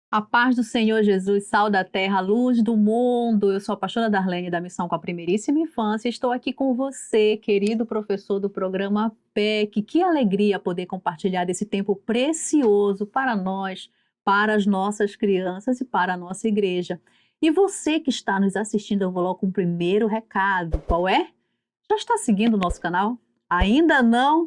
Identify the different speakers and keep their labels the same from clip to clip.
Speaker 1: A paz do Senhor Jesus, sal da terra, luz do mundo. Eu sou a pastora Darlene da Missão com a Primeiríssima Infância. Estou aqui com você, querido professor do programa PEC. Que alegria poder compartilhar desse tempo precioso para nós, para as nossas crianças e para a nossa igreja. E você que está nos assistindo, eu vou logo com o primeiro recado. Qual é? Já está seguindo o nosso canal? Ainda não?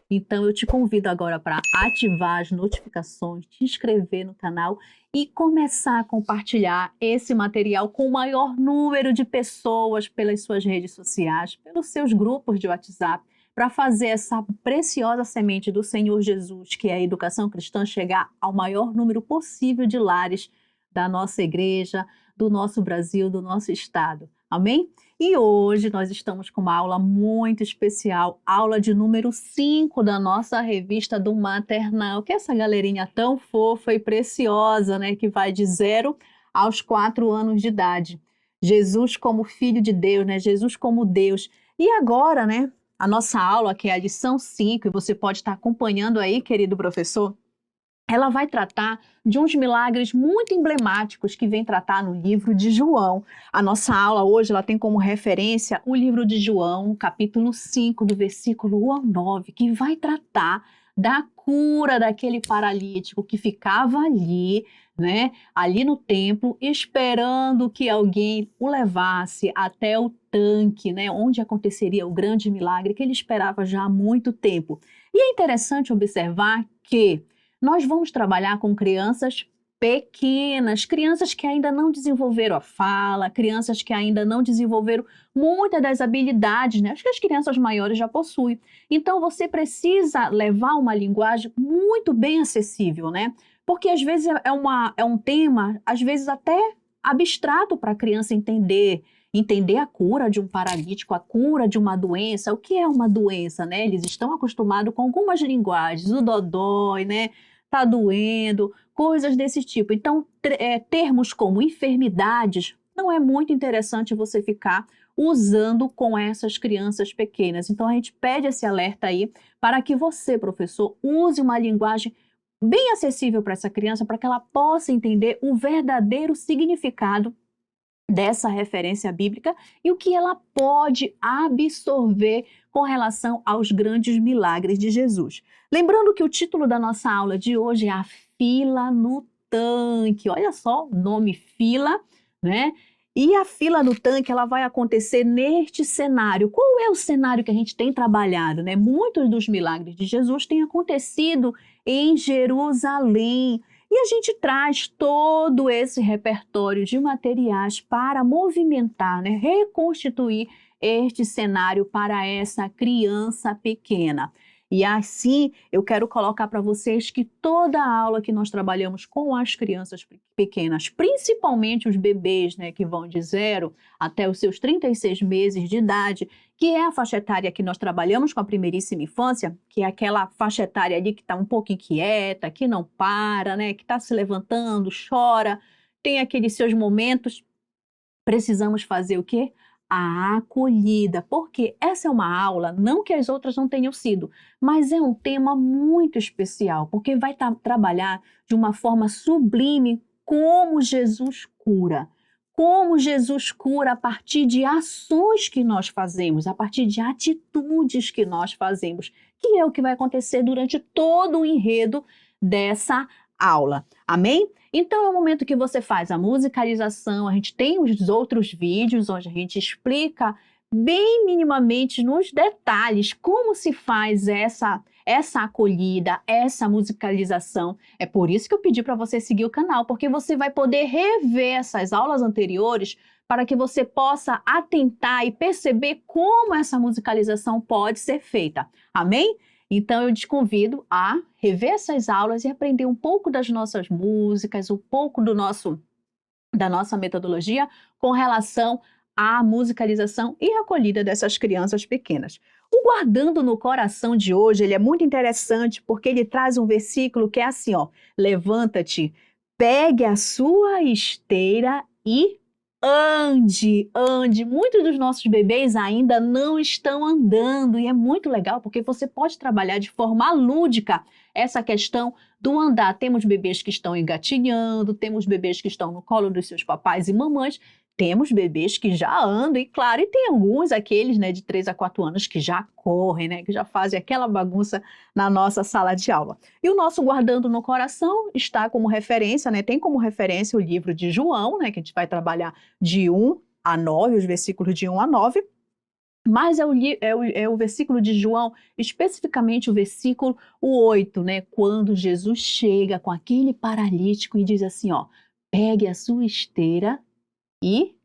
Speaker 1: Então eu te convido agora para ativar as notificações, te inscrever no canal e começar a compartilhar esse material com o maior número de pessoas pelas suas redes sociais, pelos seus grupos de WhatsApp, para fazer essa preciosa semente do Senhor Jesus, que é a educação cristã, chegar ao maior número possível de lares da nossa igreja, do nosso Brasil, do nosso estado. Amém? E hoje nós estamos com uma aula muito especial, aula de número 5 da nossa revista do Maternal, que é essa galerinha tão fofa e preciosa, né, que vai de 0 aos 4 anos de idade. Jesus como Filho de Deus, né, Jesus como Deus. E agora, né, a nossa aula, que é a lição 5, e você pode estar acompanhando aí, querido professor, ela vai tratar de uns milagres muito emblemáticos que vem tratar no livro de João. A nossa aula hoje ela tem como referência o livro de João, capítulo 5, do versículo 1 ao 9, que vai tratar da cura daquele paralítico que ficava ali, né, ali no templo, esperando que alguém o levasse até o tanque, né, onde aconteceria o grande milagre que ele esperava já há muito tempo. E é interessante observar que nós vamos trabalhar com crianças pequenas, crianças que ainda não desenvolveram a fala, crianças que ainda não desenvolveram muitas das habilidades, né? Acho que as crianças maiores já possuem. Então você precisa levar uma linguagem muito bem acessível, né? Porque às vezes é um tema, às vezes até abstrato para a criança entender a cura de um paralítico, a cura de uma doença. O que é uma doença, né? Eles estão acostumados com algumas linguagens, o dodói, né? Tá doendo, coisas desse tipo. Então, termos como enfermidades, não é muito interessante você ficar usando com essas crianças pequenas. Então, a gente pede esse alerta aí para que você, professor, use uma linguagem bem acessível para essa criança, para que ela possa entender o verdadeiro significado dessa referência bíblica e o que ela pode absorver com relação aos grandes milagres de Jesus. Lembrando que o título da nossa aula de hoje é A Fila no Tanque. Olha só, nome fila, né? E a fila no tanque, ela vai acontecer neste cenário. Qual é o cenário que a gente tem trabalhado, né? Muitos dos milagres de Jesus têm acontecido em Jerusalém. E a gente traz todo esse repertório de materiais para movimentar, né, reconstituir este cenário para essa criança pequena. E assim, eu quero colocar para vocês que toda a aula que nós trabalhamos com as crianças pequenas, principalmente os bebês, né, que vão de 0 até os seus 36 meses de idade, que é a faixa etária que nós trabalhamos com a primeiríssima infância, que é aquela faixa etária ali que está um pouco inquieta, que não para, né, que está se levantando, chora, tem aqueles seus momentos. Precisamos fazer o quê? A acolhida, porque essa é uma aula, não que as outras não tenham sido, mas é um tema muito especial, porque vai trabalhar de uma forma sublime como Jesus cura. Como Jesus cura a partir de ações que nós fazemos, a partir de atitudes que nós fazemos, que é o que vai acontecer durante todo o enredo dessa aula. Amém? Então é o momento que você faz a musicalização, a gente tem os outros vídeos onde a gente explica bem minimamente nos detalhes como se faz essa acolhida, essa musicalização. É por isso que eu pedi para você seguir o canal, porque você vai poder rever essas aulas anteriores para que você possa atentar e perceber como essa musicalização pode ser feita. Amém? Então eu te convido a rever essas aulas e aprender um pouco das nossas músicas, um pouco da nossa metodologia com relação à musicalização e acolhida dessas crianças pequenas. O Guardando no Coração de hoje, ele é muito interessante porque ele traz um versículo que é assim, ó: levanta-te, pegue a sua esteira e ande, ande. Muitos dos nossos bebês ainda não estão andando e é muito legal porque você pode trabalhar de forma lúdica essa questão do andar. Temos bebês que estão engatinhando, temos bebês que estão no colo dos seus papais e mamães, temos bebês que já andam, e claro, e tem alguns, aqueles, né, de 3 a 4 anos que já correm, né, que já fazem aquela bagunça na nossa sala de aula. E o nosso Guardando no Coração está como referência, né, tem como referência o livro de João, né, que a gente vai trabalhar de 1 a 9, os versículos de 1 a 9, mas é o versículo de João, especificamente o versículo o 8, né, quando Jesus chega com aquele paralítico e diz assim, ó, pegue a sua esteira e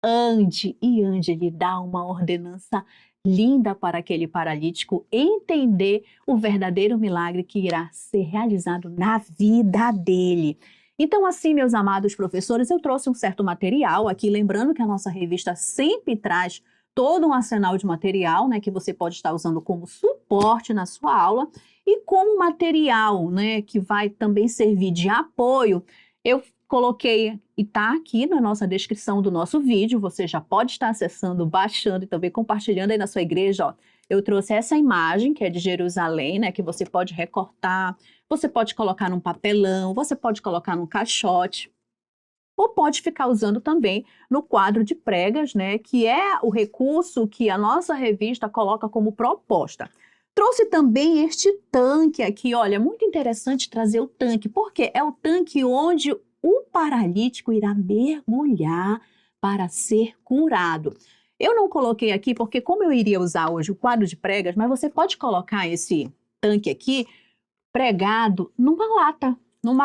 Speaker 1: ande, ele dá uma ordenança linda para aquele paralítico entender o verdadeiro milagre que irá ser realizado na vida dele. Então, assim, meus amados professores, eu trouxe um certo material aqui, lembrando que a nossa revista sempre traz todo um arsenal de material, né, que você pode estar usando como suporte na sua aula e como material, né, que vai também servir de apoio. Eu coloquei e está aqui na nossa descrição do nosso vídeo, você já pode estar acessando, baixando e também compartilhando aí na sua igreja, ó. Eu trouxe essa imagem, que é de Jerusalém, né, que você pode recortar, você pode colocar num papelão, você pode colocar num caixote, ou pode ficar usando também no quadro de pregas, né, que é o recurso que a nossa revista coloca como proposta. Trouxe também este tanque aqui, olha, muito interessante trazer o tanque, porque é o tanque onde o paralítico irá mergulhar para ser curado. Eu não coloquei aqui porque como eu iria usar hoje o quadro de pregas, mas você pode colocar esse tanque aqui pregado numa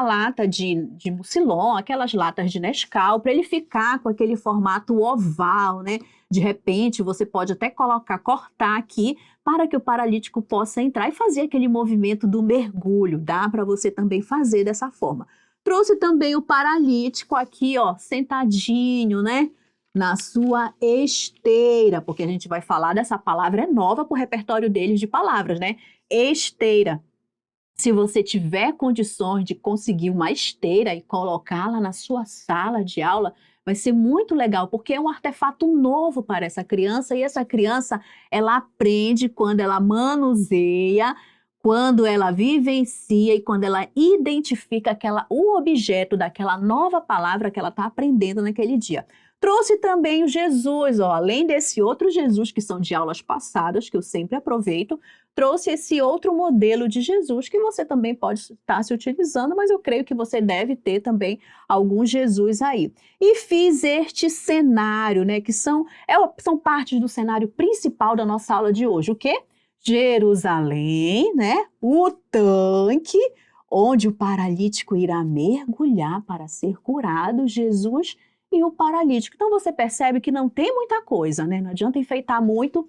Speaker 1: lata de mucilon, aquelas latas de Nescau, para ele ficar com aquele formato oval, né? De repente, você pode até cortar aqui para que o paralítico possa entrar e fazer aquele movimento do mergulho. Dá para você também fazer dessa forma. Trouxe também o paralítico aqui, ó, sentadinho, né? Na sua esteira, porque a gente vai falar dessa palavra, é nova para o repertório deles de palavras, né? Esteira. Se você tiver condições de conseguir uma esteira e colocá-la na sua sala de aula, vai ser muito legal, porque é um artefato novo para essa criança e essa criança, ela aprende quando ela manuseia, quando ela vivencia e quando ela identifica o objeto daquela nova palavra que ela está aprendendo naquele dia. Trouxe também o Jesus, ó, além desse outro Jesus que são de aulas passadas, que eu sempre aproveito, trouxe esse outro modelo de Jesus que você também pode estar se utilizando, mas eu creio que você deve ter também algum Jesus aí. E fiz este cenário, né, que são partes do cenário principal da nossa aula de hoje. O quê? Jerusalém, né? O tanque, onde o paralítico irá mergulhar para ser curado, Jesus e o paralítico. Então você percebe que não tem muita coisa, né? Não adianta enfeitar muito,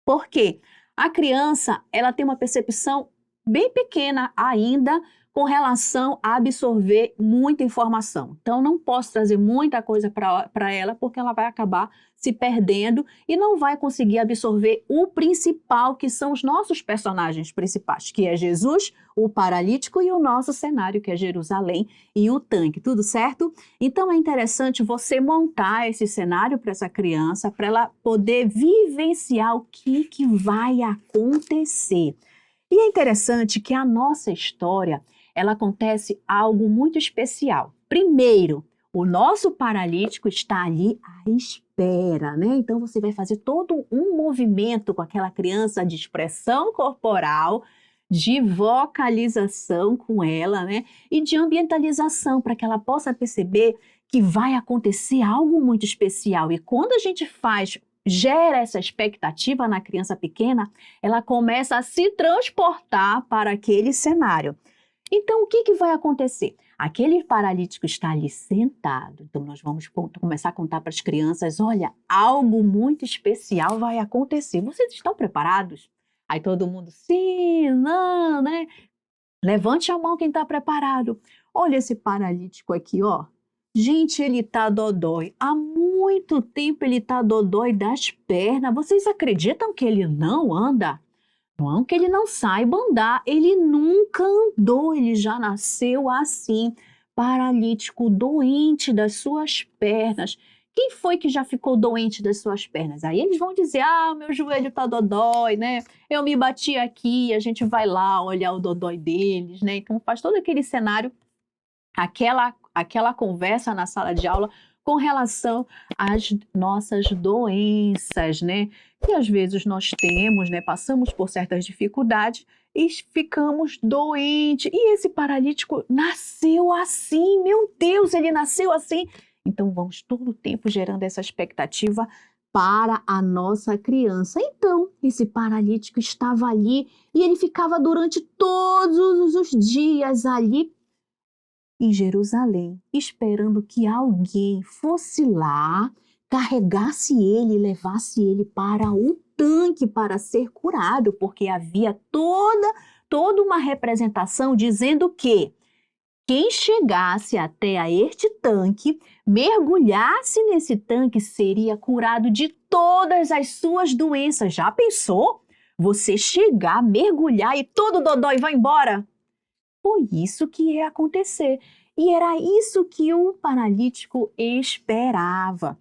Speaker 1: porque a criança, ela tem uma percepção bem pequena ainda com relação a absorver muita informação. Então, não posso trazer muita coisa para ela, porque ela vai acabar se perdendo e não vai conseguir absorver o principal, que são os nossos personagens principais, que é Jesus, o paralítico e o nosso cenário, que é Jerusalém e o tanque, tudo certo? Então, é interessante você montar esse cenário para essa criança, para ela poder vivenciar o que vai acontecer. E é interessante que a nossa história, ela acontece algo muito especial. Primeiro, o nosso paralítico está ali à espera, né? Então você vai fazer todo um movimento com aquela criança de expressão corporal, de vocalização com ela, né? E de ambientalização para que ela possa perceber que vai acontecer algo muito especial. E quando a gente gera essa expectativa na criança pequena, ela começa a se transportar para aquele cenário. Então, o que vai acontecer? Aquele paralítico está ali sentado. Então, nós vamos começar a contar para as crianças, olha, algo muito especial vai acontecer. Vocês estão preparados? Aí todo mundo, sim, não, né? Levante a mão quem está preparado. Olha esse paralítico aqui, ó. Gente, ele tá dodói. Há muito tempo ele tá dodói das pernas. Vocês acreditam que ele não anda? Não que ele não saiba andar, ele nunca andou, ele já nasceu assim, paralítico, doente das suas pernas. Quem foi que já ficou doente das suas pernas? Aí eles vão dizer, meu joelho tá dodói, né? Eu me bati aqui, a gente vai lá olhar o dodói deles, né? Então faz todo aquele cenário, aquela conversa na sala de aula com relação às nossas doenças, né? Que às vezes nós temos, né? Passamos por certas dificuldades e ficamos doentes. E esse paralítico nasceu assim, meu Deus, ele nasceu assim. Então vamos todo o tempo gerando essa expectativa para a nossa criança. Então, esse paralítico estava ali e ele ficava durante todos os dias ali em Jerusalém, esperando que alguém fosse lá, carregasse ele e levasse ele para o tanque para ser curado, porque havia toda uma representação dizendo que quem chegasse até a este tanque, mergulhasse nesse tanque, seria curado de todas as suas doenças. Já pensou? Você chegar, mergulhar e todo dodói vai embora? Foi isso que ia acontecer. E era isso que o paralítico esperava.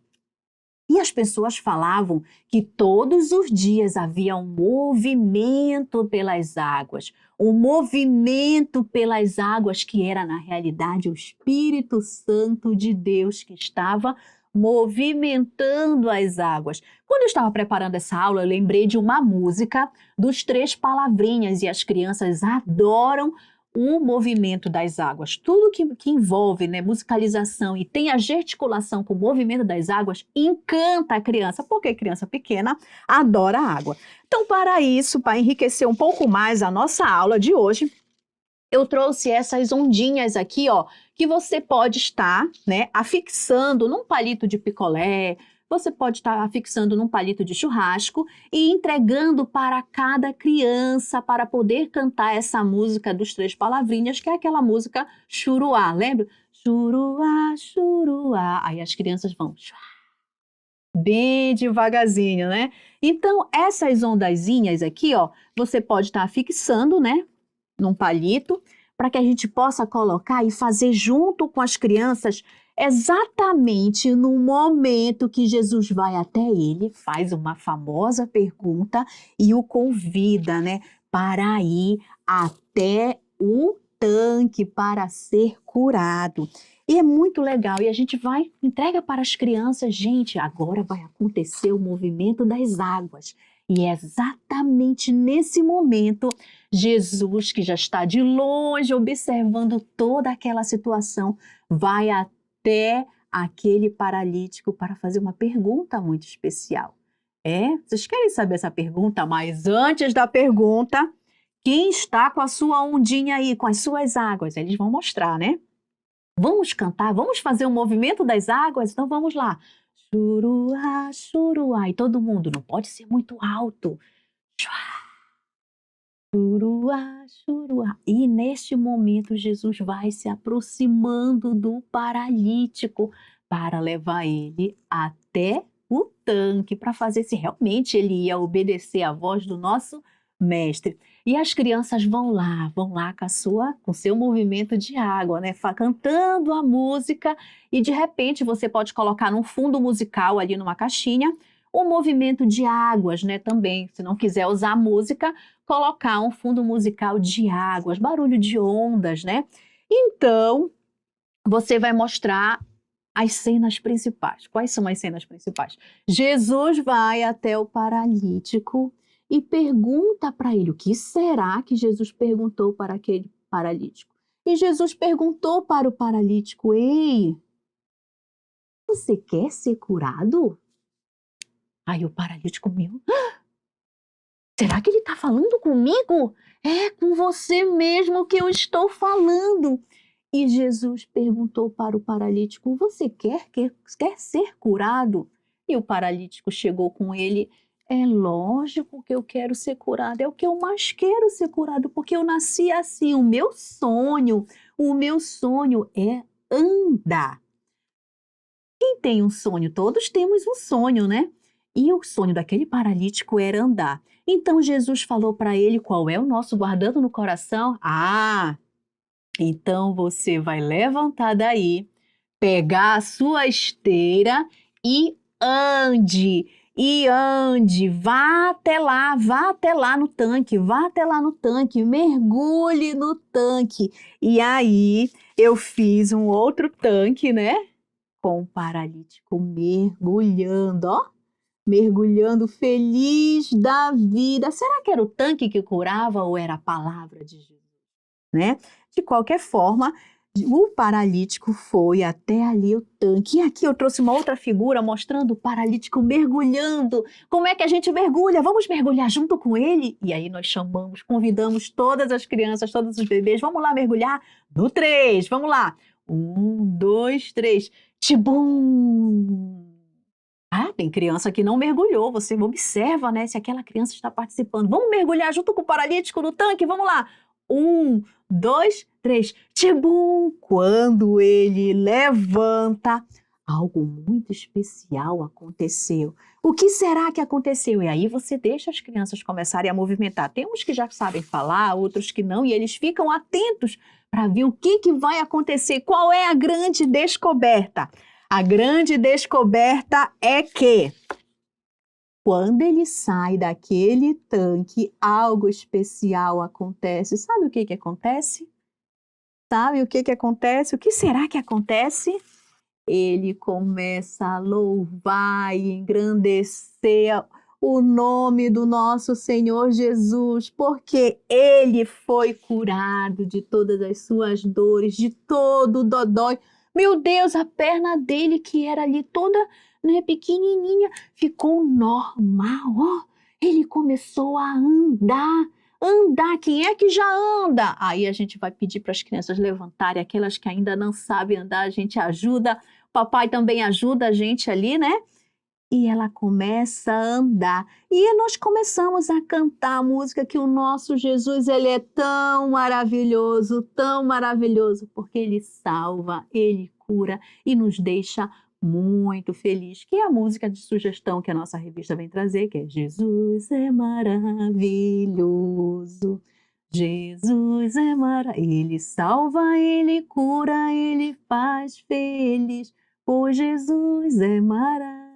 Speaker 1: E as pessoas falavam que todos os dias havia um movimento pelas águas. Um movimento pelas águas que era, na realidade, o Espírito Santo de Deus que estava movimentando as águas. Quando eu estava preparando essa aula, eu lembrei de uma música dos Três Palavrinhas e as crianças adoram o movimento das águas. Tudo que envolve, né, musicalização e tem a gesticulação com o movimento das águas encanta a criança, porque a criança pequena adora água. Então, para isso, para enriquecer um pouco mais a nossa aula de hoje, eu trouxe essas ondinhas aqui, ó, que você pode estar, né, afixando num palito de picolé, você pode estar afixando num palito de churrasco e entregando para cada criança para poder cantar essa música dos Três Palavrinhas, que é aquela música Churuá, lembra? Churuá, churuá. Aí as crianças vão bem devagarzinho, né? Então, essas ondazinhas aqui, ó, você pode estar afixando, né, num palito, para que a gente possa colocar e fazer junto com as crianças exatamente no momento que Jesus vai até ele, faz uma famosa pergunta e o convida, né, para ir até o tanque para ser curado. E é muito legal, e a gente vai, entrega para as crianças, gente, agora vai acontecer o movimento das águas. E é exatamente nesse momento, Jesus, que já está de longe observando toda aquela situação, vai até aquele paralítico para fazer uma pergunta muito especial. Vocês querem saber essa pergunta? Mas antes da pergunta, quem está com a sua ondinha aí, com as suas águas? Eles vão mostrar, né? Vamos cantar, vamos fazer o movimento das águas? Então vamos lá. Churuá, churuá. E todo mundo, não pode ser muito alto. Churuá, churuá. E neste momento Jesus vai se aproximando do paralítico para levar ele até o tanque, para fazer se realmente ele ia obedecer à voz do nosso mestre. E as crianças vão lá com seu movimento de água, né? Cantando a música e de repente você pode colocar num fundo musical ali numa caixinha um movimento de águas, né? Também, se não quiser usar música, colocar um fundo musical de águas, barulho de ondas, né? Então, você vai mostrar as cenas principais. Quais são as cenas principais? Jesus vai até o paralítico e pergunta para ele o que será que Jesus perguntou para aquele paralítico. E Jesus perguntou para o paralítico: Ei, você quer ser curado? Aí o paralítico, será que ele está falando comigo? É com você mesmo que eu estou falando. E Jesus perguntou para o paralítico: você quer ser curado? E o paralítico chegou com ele: é lógico que eu quero ser curado, é o que eu mais quero ser curado, porque eu nasci assim, o meu sonho é andar. Quem tem um sonho? Todos temos um sonho, né? E o sonho daquele paralítico era andar. Então Jesus falou para ele qual é o nosso guardando no coração. Então você vai levantar daí, pegar a sua esteira e ande, vá até lá no tanque, mergulhe no tanque. E aí eu fiz um outro tanque, né? Com o paralítico mergulhando, ó, mergulhando feliz da vida. Será que era o tanque que curava ou era a palavra de Jesus, né? De qualquer forma, o paralítico foi até ali o tanque. E aqui eu trouxe uma outra figura mostrando o paralítico mergulhando. Como é que a gente mergulha? Vamos mergulhar junto com ele? E aí nós chamamos, convidamos todas as crianças, todos os bebês. Vamos lá mergulhar? No 3, vamos lá. 1, 2, 3. Tibum! Ah, tem criança que não mergulhou. Você observa, né, se aquela criança está participando. Vamos mergulhar junto com o paralítico no tanque? Vamos lá. 1, 2, 3. Tibum! Quando ele levanta, algo muito especial aconteceu. O que será que aconteceu? E aí você deixa as crianças começarem a movimentar. Tem uns que já sabem falar, outros que não, e eles ficam atentos para ver o que vai acontecer. Qual é a grande descoberta? A grande descoberta é que quando ele sai daquele tanque, algo especial acontece. Sabe o que acontece? Sabe o que acontece? O que será que acontece? Ele começa a louvar e engrandecer o nome do nosso Senhor Jesus, porque ele foi curado de todas as suas dores, de todo o dodói. Meu Deus, a perna dele, que era ali toda, né, pequenininha, ficou normal, ó. Ele começou a andar. Andar, quem é que já anda? Aí a gente vai pedir para as crianças levantarem, aquelas que ainda não sabem andar, a gente ajuda. Papai também ajuda a gente ali, né? E ela começa a andar. E nós começamos a cantar a música que o nosso Jesus, ele é tão maravilhoso, porque ele salva, ele cura e nos deixa muito feliz. Que é a música de sugestão que a nossa revista vem trazer, que é Jesus é maravilhoso. Jesus é maravilhoso. Ele salva, ele cura, ele faz feliz. Pois Jesus é maravilhoso.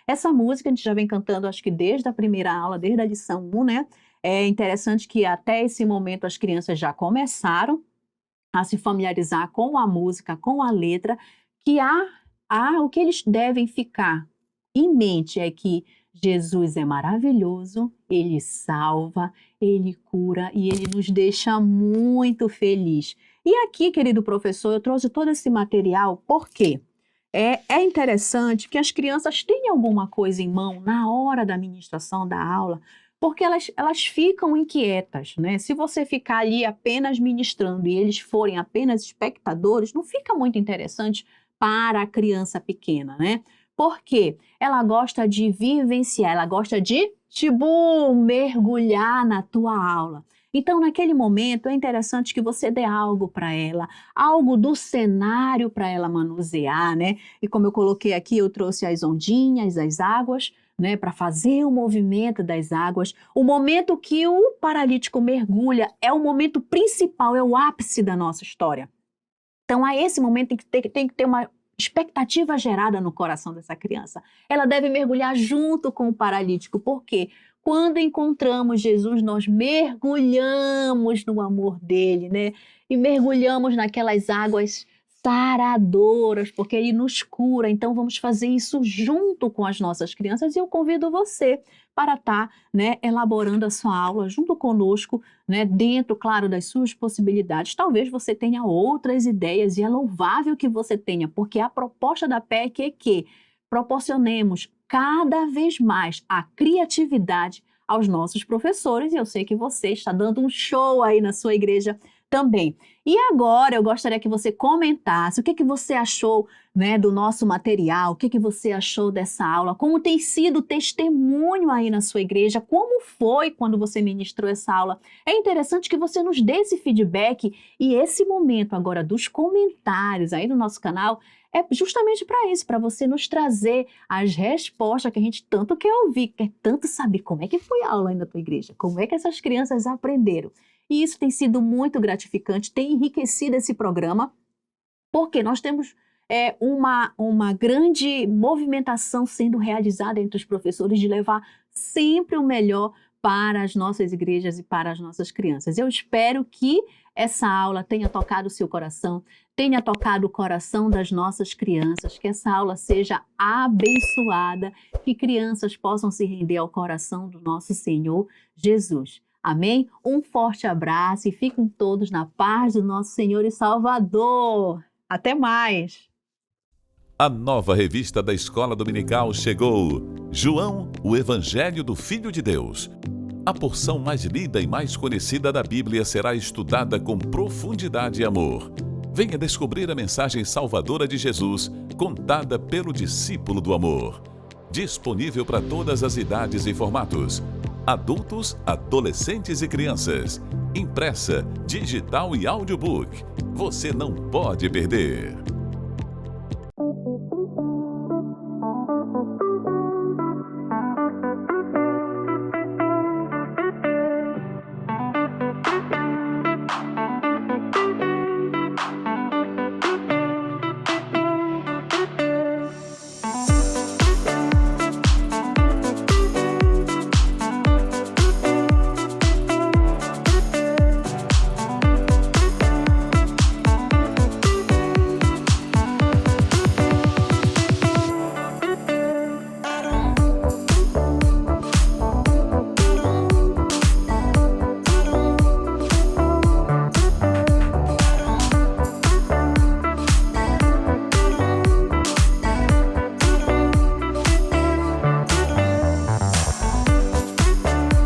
Speaker 1: Essa música a gente já vem cantando, acho que desde a primeira aula, desde a lição 1, né? É interessante que até esse momento as crianças já começaram a se familiarizar com a música, com a letra, que o que eles devem ficar em mente é que Jesus é maravilhoso, ele salva, ele cura e ele nos deixa muito feliz. E aqui, querido professor, eu trouxe todo esse material porque é interessante que as crianças tenham alguma coisa em mão na hora da ministração da aula, porque elas ficam inquietas, né? Se você ficar ali apenas ministrando e eles forem apenas espectadores, não fica muito interessante para a criança pequena, né? Porque ela gosta de vivenciar, ela gosta de, mergulhar na tua aula. Então, naquele momento, é interessante que você dê algo para ela, algo do cenário para ela manusear, né? E como eu coloquei aqui, eu trouxe as ondinhas, as águas, né, para fazer o movimento das águas. O momento que o paralítico mergulha é o momento principal, é o ápice da nossa história. Então, a esse momento tem que ter uma expectativa gerada no coração dessa criança. Ela deve mergulhar junto com o paralítico, porque quando encontramos Jesus, nós mergulhamos no amor dele, né? E mergulhamos naquelas águas saradoras, porque ele nos cura. Então, vamos fazer isso junto com as nossas crianças. E eu convido você para estar, né, elaborando a sua aula junto conosco, né, dentro, claro, das suas possibilidades. Talvez você tenha outras ideias e é louvável que você tenha, porque a proposta da PEC é que proporcionemos cada vez mais a criatividade aos nossos professores, e eu sei que você está dando um show aí na sua igreja também. E agora eu gostaria que você comentasse o que você achou, né, do nosso material, o que você achou dessa aula, como tem sido o testemunho aí na sua igreja, como foi quando você ministrou essa aula. É interessante que você nos dê esse feedback e esse momento agora dos comentários aí no nosso canal é justamente para isso, para você nos trazer as respostas que a gente tanto quer ouvir, quer tanto saber como é que foi a aula aí na tua igreja, como é que essas crianças aprenderam. E isso tem sido muito gratificante, tem enriquecido esse programa, porque nós temos uma grande movimentação sendo realizada entre os professores de levar sempre o melhor para as nossas igrejas e para as nossas crianças. Eu espero que essa aula tenha tocado o seu coração, tenha tocado o coração das nossas crianças, que essa aula seja abençoada, que crianças possam se render ao coração do nosso Senhor Jesus. Amém? Um forte abraço e fiquem todos na paz do nosso Senhor e Salvador. Até mais!
Speaker 2: A nova revista da Escola Dominical chegou. João, o Evangelho do Filho de Deus. A porção mais lida e mais conhecida da Bíblia será estudada com profundidade e amor. Venha descobrir a mensagem salvadora de Jesus, contada pelo discípulo do amor. Disponível para todas as idades e formatos. Adultos, adolescentes e crianças. Impressa, digital e audiobook. Você não pode perder.